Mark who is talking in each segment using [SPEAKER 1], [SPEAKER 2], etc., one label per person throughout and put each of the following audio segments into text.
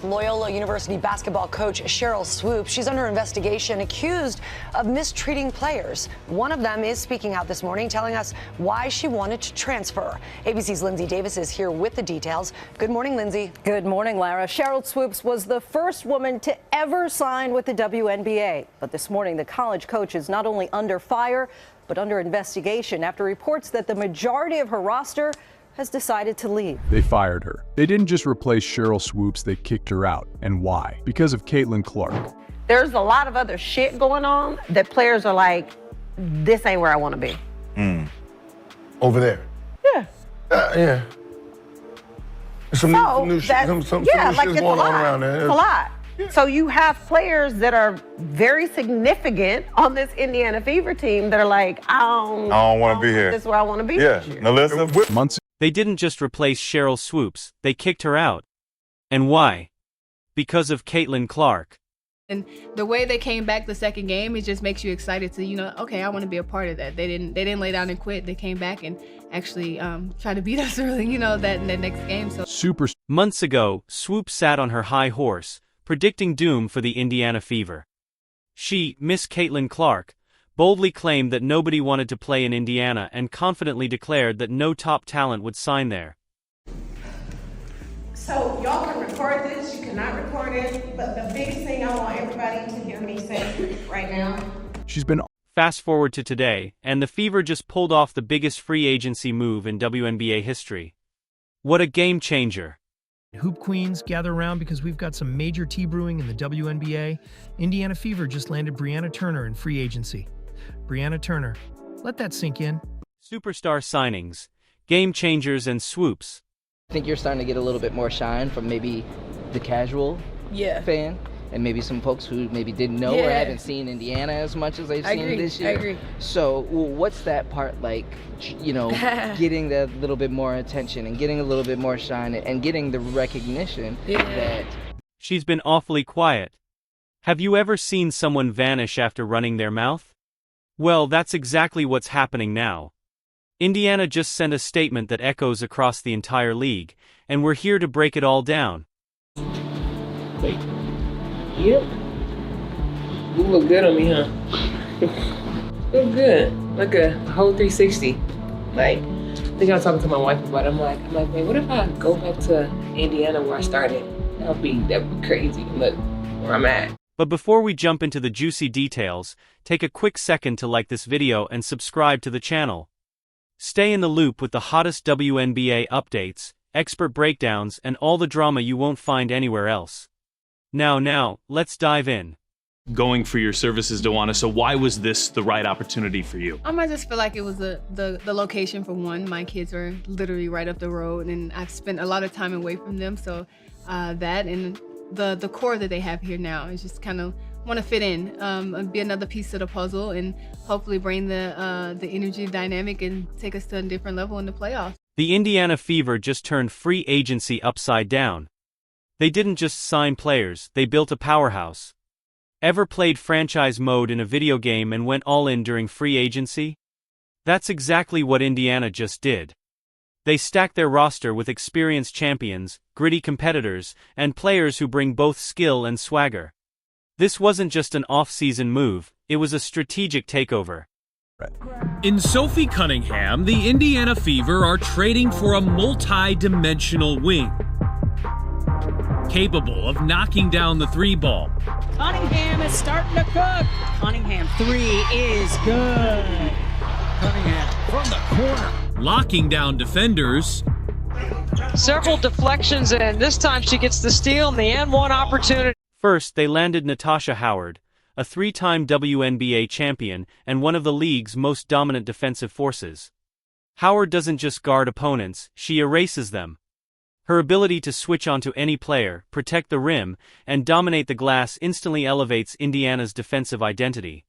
[SPEAKER 1] Loyola University basketball coach Sheryl Swoopes. She's under investigation, accused of mistreating players. One of them is speaking out this morning, telling us why she wanted to transfer. ABC's Lindsay Davis is here with the details. Good morning, Lindsay.
[SPEAKER 2] Good morning, Lara. Sheryl Swoopes was the first woman to ever sign with the WNBA. But this morning, the college coach is not only under fire, but under investigation after reports that the majority of her roster has decided to leave.
[SPEAKER 3] They fired her. They didn't just replace Sheryl Swoopes, they kicked her out. And why? Because of Caitlyn Clark.
[SPEAKER 4] There's a lot of other shit going on that players are like, this ain't where I want to be.
[SPEAKER 5] Over there?
[SPEAKER 4] Yeah.
[SPEAKER 5] Yeah. Some new shit going on around there.
[SPEAKER 4] It's a lot. Yeah. So you have players that are very significant on this Indiana Fever team that are like, I don't
[SPEAKER 5] want to be here.
[SPEAKER 4] This is where I want to be.
[SPEAKER 5] Yeah. Now listen.
[SPEAKER 6] They didn't just replace Sheryl Swoopes, they kicked her out. And why? Because of Caitlyn Clark.
[SPEAKER 7] And the way they came back the second game, it just makes you excited to, okay, I want to be a part of that. They didn't lay down and quit. They came back and actually try to beat us early, that next game. So
[SPEAKER 6] Months ago, Swoopes sat on her high horse, predicting doom for the Indiana Fever. She, Miss Caitlyn Clark, boldly claimed that nobody wanted to play in Indiana and confidently declared that no top talent would sign there.
[SPEAKER 8] So y'all can record this, you cannot record it, but the biggest thing I want everybody to hear me say right now.
[SPEAKER 3] She's been
[SPEAKER 6] Fast forward to today, and the Fever just pulled off the biggest free agency move in WNBA history. What a game changer.
[SPEAKER 9] Hoop Queens, gather around because we've got some major tea brewing in the WNBA. Indiana Fever just landed Brianna Turner in free agency. Brianna Turner, let that sink in.
[SPEAKER 6] Superstar signings, game changers, and Swoopes.
[SPEAKER 10] I think you're starting to get a little bit more shine from maybe the casual fan and maybe some folks who maybe didn't know or haven't seen Indiana as much as they've seen this year.
[SPEAKER 7] I agree.
[SPEAKER 10] So what's that part like, getting that little bit more attention and getting a little bit more shine and getting the recognition that...
[SPEAKER 6] She's been awfully quiet. Have you ever seen someone vanish after running their mouth? Well, that's exactly what's happening now. Indiana just sent a statement that echoes across the entire league, and we're here to break it all down.
[SPEAKER 11] Wait. Yep. You look good on me, huh? Look good. Like a whole 360. Like, I think I was talking to my wife about it. I'm like, man, what if I go back to Indiana where I started? That'd be crazy. Look where I'm at.
[SPEAKER 6] But before we jump into the juicy details, take a quick second to like this video and subscribe to the channel. Stay in the loop with the hottest WNBA updates, expert breakdowns, and all the drama you won't find anywhere else. Now, let's dive in.
[SPEAKER 12] Going for your services, Dawana, so why was this the right opportunity for you?
[SPEAKER 7] I just feel like it was the location for one. My kids are literally right up the road, and I've spent a lot of time away from them, so that and the core that they have here now is just kind of want to fit in, and be another piece of the puzzle, and hopefully bring the energy dynamic and take us to a different level in the playoffs.
[SPEAKER 6] The Indiana Fever just turned free agency upside down. They didn't just sign players, they built a powerhouse. Ever played franchise mode in a video game and went all in during free agency? That's exactly what Indiana just did. They stacked their roster with experienced champions, gritty competitors, and players who bring both skill and swagger. This wasn't just an off-season move, it was a strategic takeover.
[SPEAKER 13] In Sophie Cunningham, the Indiana Fever are trading for a multi-dimensional wing, capable of knocking down the three ball.
[SPEAKER 14] Cunningham is starting to cook. Cunningham three is good. Cunningham from the corner.
[SPEAKER 13] Locking down defenders.
[SPEAKER 15] Several deflections, and this time she gets the steal and the N1 opportunity.
[SPEAKER 6] First, they landed Natasha Howard, a three-time WNBA champion and one of the league's most dominant defensive forces. Howard doesn't just guard opponents, she erases them. Her ability to switch onto any player, protect the rim, and dominate the glass instantly elevates Indiana's defensive identity.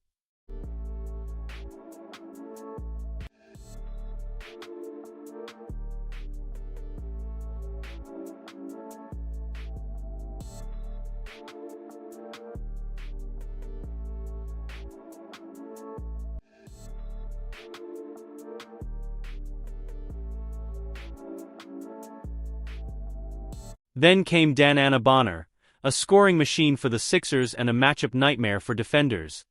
[SPEAKER 6] Then came Dananna Bonner, a scoring machine for the Sixers and a matchup nightmare for defenders.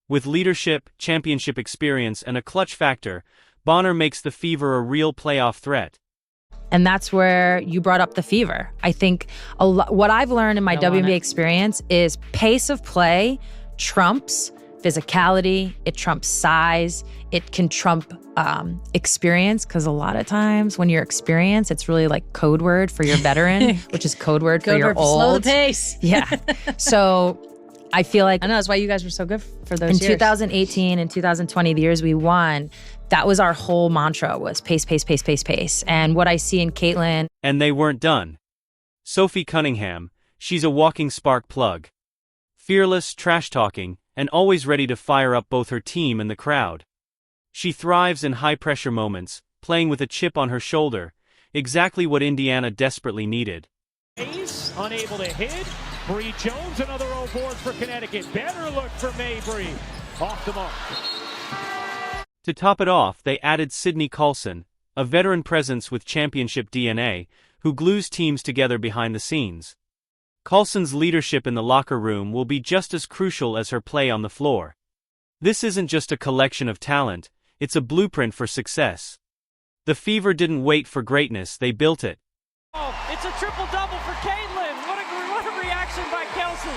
[SPEAKER 6] With leadership, championship experience, and a clutch factor, Bonner makes the Fever a real playoff threat.
[SPEAKER 16] And that's where you brought up the Fever. I think what I've learned in my WNBA experience is pace of play trumps physicality, it trumps size, it can trump experience, because a lot of times when you're experienced, it's really like code word for your veteran, which is code word for your old.
[SPEAKER 17] Slow the pace.
[SPEAKER 16] Yeah. So I feel like
[SPEAKER 17] I know that's why you guys were so good for those
[SPEAKER 16] in
[SPEAKER 17] years.
[SPEAKER 16] 2018 and 2020, the years we won, that was our whole mantra, was pace, pace, pace, pace, pace. And what I see in Caitlyn.
[SPEAKER 6] And they weren't done. Sophie Cunningham, she's a walking spark plug. Fearless, trash-talking, and always ready to fire up both her team and the crowd. She thrives in high-pressure moments, playing with a chip on her shoulder, exactly what Indiana desperately needed.
[SPEAKER 18] Ace, unable to hit. Bree Jones, another 0 board for Connecticut. Better look for Mabry. Off the mark.
[SPEAKER 6] To top it off, they added Sydney Colson, a veteran presence with championship DNA, who glues teams together behind the scenes. Colson's leadership in the locker room will be just as crucial as her play on the floor. This isn't just a collection of talent, it's a blueprint for success. The Fever didn't wait for greatness, they built it.
[SPEAKER 18] Oh, it's a triple-double for Caitlyn. What a reaction by Kelsey.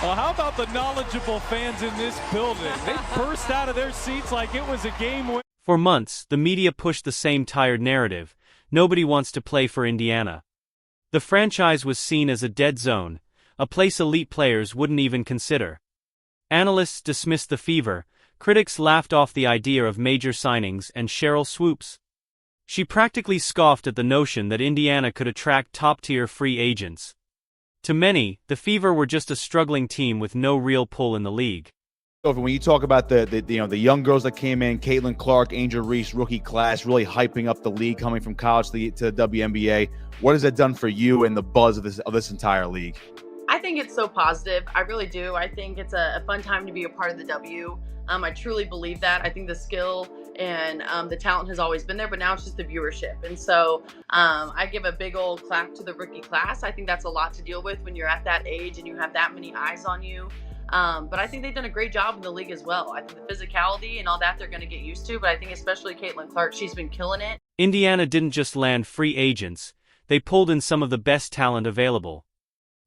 [SPEAKER 18] Well, how about the knowledgeable fans in this building? They burst out of their seats like it was a game win.
[SPEAKER 6] For months, the media pushed the same tired narrative: nobody wants to play for Indiana. The franchise was seen as a dead zone, a place elite players wouldn't even consider. Analysts dismissed the Fever, critics laughed off the idea of major signings, and Sheryl Swoopes. She practically scoffed at the notion that Indiana could attract top-tier free agents. To many, the Fever were just a struggling team with no real pull in the league.
[SPEAKER 19] When you talk about the young girls that came in, Caitlyn Clark, Angel Reese, rookie class, really hyping up the league coming from college to the WNBA, what has that done for you and the buzz of this entire league?
[SPEAKER 20] I think it's so positive. I really do. I think it's a fun time to be a part of the W. I truly believe that. I think the skill and the talent has always been there, but now it's just the viewership. And so I give a big old clap to the rookie class. I think that's a lot to deal with when you're at that age and you have that many eyes on you. But I think they've done a great job in the league as well. I think the physicality and all that they're going to get used to, but I think especially Caitlyn Clark, she's been killing it.
[SPEAKER 6] Indiana didn't just land free agents, they pulled in some of the best talent available.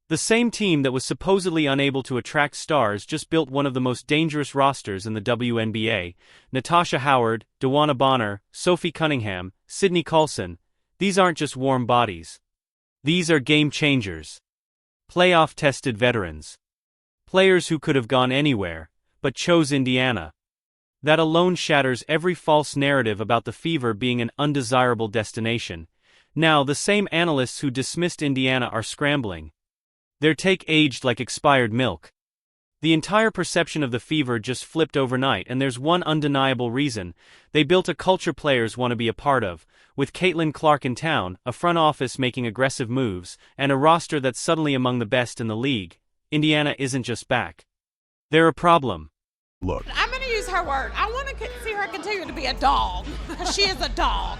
[SPEAKER 6] The same team that was supposedly unable to attract stars just built one of the most dangerous rosters in the WNBA. Natasha Howard, DeWanna Bonner, Sophie Cunningham, Sydney Colson. These aren't just warm bodies. These are game changers. Playoff-tested veterans. Players who could have gone anywhere, but chose Indiana. That alone shatters every false narrative about the Fever being an undesirable destination. Now, the same analysts who dismissed Indiana are scrambling. Their take aged like expired milk. The entire perception of the Fever just flipped overnight, and there's one undeniable reason. They built a culture players want to be a part of, with Caitlyn Clark in town, a front office making aggressive moves, and a roster that's suddenly among the best in the league. Indiana isn't just back. They're a problem.
[SPEAKER 3] Look.
[SPEAKER 21] I'm going to use her word. I want to see her continue to be a dog, because she is a dog.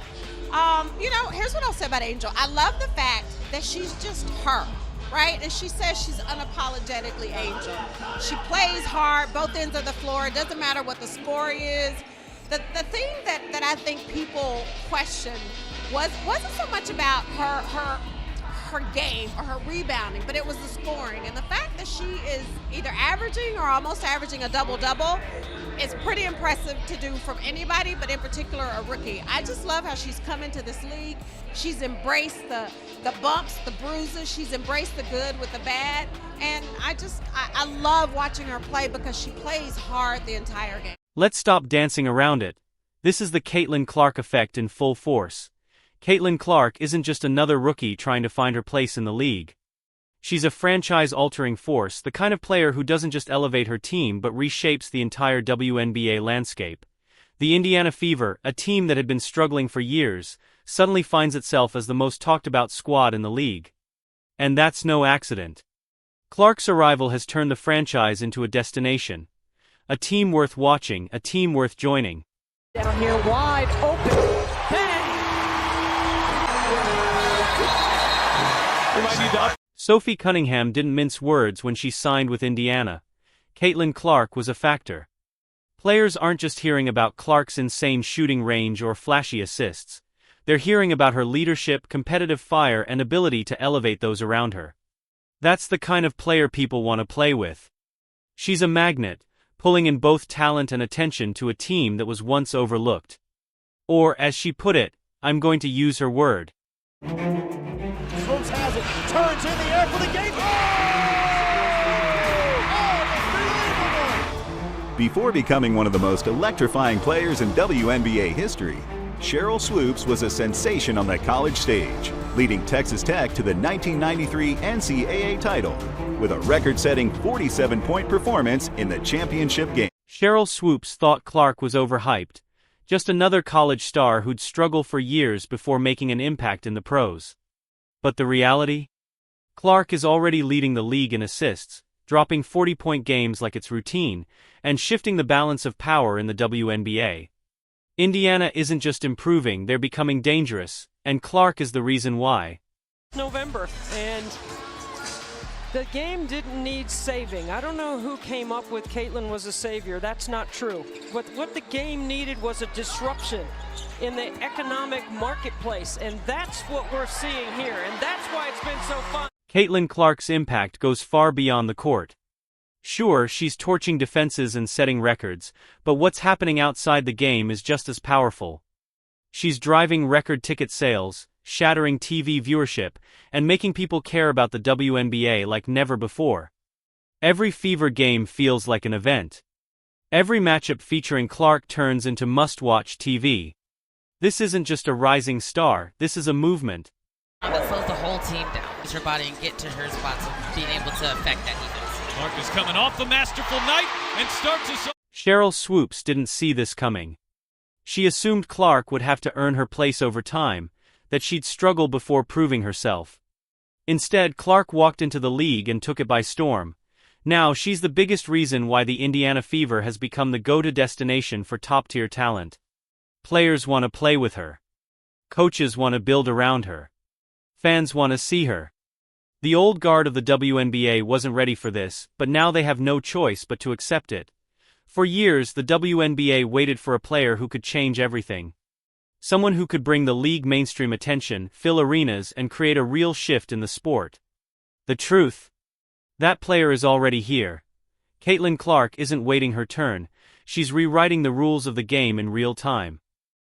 [SPEAKER 21] Here's what I'll say about Angel. I love the fact that she's just her. Right? And she says she's unapologetically Angel. She plays hard, both ends of the floor. It doesn't matter what the score is. The thing that I think people question wasn't so much about her game or her rebounding, but it was the scoring. And the fact that she is either averaging or almost averaging a double-double is pretty impressive to do from anybody, but in particular a rookie. I just love how she's come into this league. She's embraced the bumps, the bruises. She's embraced the good with the bad. And I love watching her play because she plays hard the entire game.
[SPEAKER 6] Let's stop dancing around it. This is the Caitlyn Clark effect in full force. Caitlyn Clark isn't just another rookie trying to find her place in the league. She's a franchise-altering force, the kind of player who doesn't just elevate her team but reshapes the entire WNBA landscape. The Indiana Fever, a team that had been struggling for years, suddenly finds itself as the most talked-about squad in the league. And that's no accident. Clark's arrival has turned the franchise into a destination. A team worth watching, a team worth joining.
[SPEAKER 14] Down here wide open. Bang!
[SPEAKER 6] Sophie Cunningham didn't mince words when she signed with Indiana. Caitlyn Clark was a factor. Players aren't just hearing about Clark's insane shooting range or flashy assists. They're hearing about her leadership, competitive fire, and ability to elevate those around her. That's the kind of player people want to play with. She's a magnet, pulling in both talent and attention to a team that was once overlooked. Or, as she put it, I'm going to use her word.
[SPEAKER 1] Swoopes has it, turns in the air for the game. Oh,
[SPEAKER 22] Before becoming one of the most electrifying players in WNBA history, Sheryl Swoopes was a sensation on the college stage, leading Texas Tech to the 1993 NCAA title with a record-setting 47-point performance in the championship game.
[SPEAKER 6] Sheryl Swoopes thought Clark was overhyped, just another college star who'd struggle for years before making an impact in the pros. But the reality? Clark is already leading the league in assists, dropping 40-point games like it's routine, and shifting the balance of power in the WNBA. Indiana isn't just improving, they're becoming dangerous, and Clark is the reason why.
[SPEAKER 23] November, and the game didn't need saving. I don't know who came up with Caitlyn was a savior. That's not true. What the game needed was a disruption in the economic marketplace, and that's what we're seeing here, and that's why it's been so fun.
[SPEAKER 6] Caitlyn Clark's impact goes far beyond the court. Sure, she's torching defenses and setting records, but what's happening outside the game is just as powerful. She's driving record ticket sales, shattering TV viewership, and making people care about the WNBA like never before. Every Fever game feels like an event. Every matchup featuring Clark turns into must-watch TV. This isn't just a rising star, this is a movement.
[SPEAKER 24] What slows the whole team down is her body and get to her spots of being able to affect that defense.
[SPEAKER 13] Clark is coming off the masterful night and starts us off.
[SPEAKER 6] Sheryl Swoopes didn't see this coming. She assumed Clark would have to earn her place over time, that she'd struggle before proving herself. Instead, Clark walked into the league and took it by storm. Now, she's the biggest reason why the Indiana Fever has become the go-to destination for top-tier talent. Players want to play with her. Coaches want to build around her. Fans want to see her. The old guard of the WNBA wasn't ready for this, but now they have no choice but to accept it. For years, the WNBA waited for a player who could change everything. Someone who could bring the league mainstream attention, fill arenas, and create a real shift in the sport. The truth? That player is already here. Caitlyn Clark isn't waiting her turn, she's rewriting the rules of the game in real time.